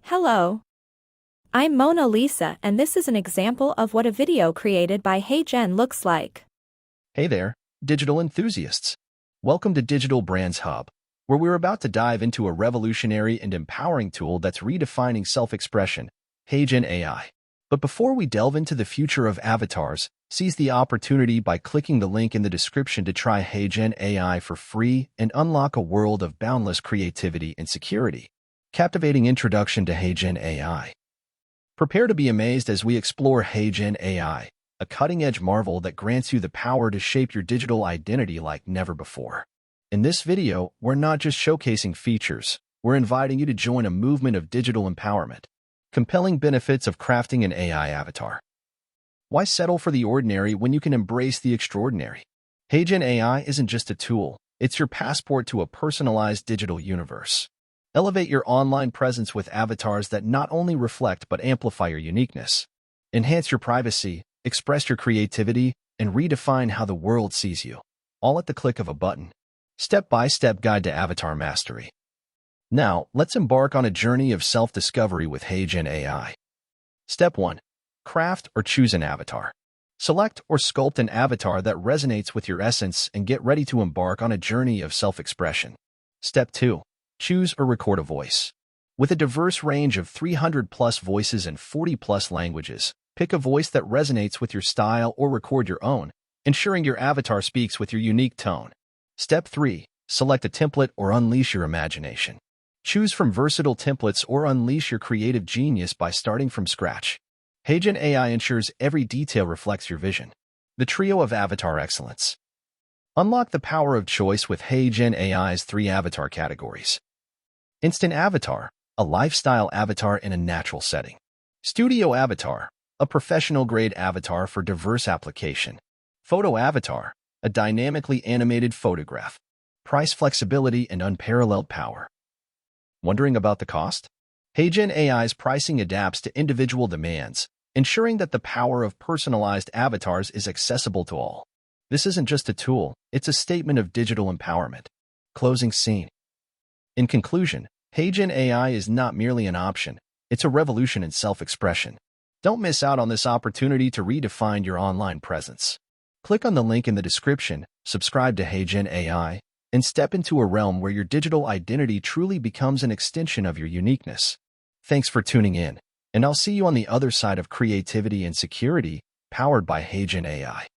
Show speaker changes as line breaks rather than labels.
Hello, I'm Mona Lisa and this is an example of what a video created by Heygen looks like.
Hey there, digital enthusiasts. Welcome to Digital Brands Hub, where we're about to dive into a revolutionary and empowering tool that's redefining self-expression, Heygen AI. But before we delve into the future of avatars, seize the opportunity by clicking the link in the description to try Heygen AI for free and unlock a world of boundless creativity and security. Captivating introduction to Heygen AI. Prepare to be amazed as we explore Heygen AI, a cutting-edge marvel that grants you the power to shape your digital identity like never before. In this video, we're not just showcasing features, we're inviting you to join a movement of digital empowerment. Compelling benefits of crafting an AI avatar. Why settle for the ordinary when you can embrace the extraordinary? Heygen AI isn't just a tool, it's your passport to a personalized digital universe. Elevate your online presence with avatars that not only reflect but amplify your uniqueness. Enhance your privacy, express your creativity, and redefine how the world sees you, all at the click of a button. Step-by-step guide to avatar mastery. Now, let's embark on a journey of self-discovery with Heygen AI. Step 1. Craft or choose an avatar. Select or sculpt an avatar that resonates with your essence and get ready to embark on a journey of self-expression. Step 2. Choose or record a voice. With a diverse range of 300-plus voices and 40-plus languages, pick a voice that resonates with your style or record your own, ensuring your avatar speaks with your unique tone. Step 3. Select a template or unleash your imagination. Choose from versatile templates or unleash your creative genius by starting from scratch. Heygen AI ensures every detail reflects your vision. The trio of avatar excellence. Unlock the power of choice with Heygen AI's 3 avatar categories. Instant Avatar, a lifestyle avatar in a natural setting. Studio Avatar, a professional-grade avatar for diverse application. Photo Avatar, a dynamically animated photograph. Price flexibility and unparalleled power. Wondering about the cost? Heygen AI's pricing adapts to individual demands, ensuring that the power of personalized avatars is accessible to all. This isn't just a tool, it's a statement of digital empowerment. Closing scene. In conclusion, Heygen AI is not merely an option, it's a revolution in self-expression. Don't miss out on this opportunity to redefine your online presence. Click on the link in the description, subscribe to Heygen AI, and step into a realm where your digital identity truly becomes an extension of your uniqueness. Thanks for tuning in, and I'll see you on the other side of creativity and security, powered by Heygen AI.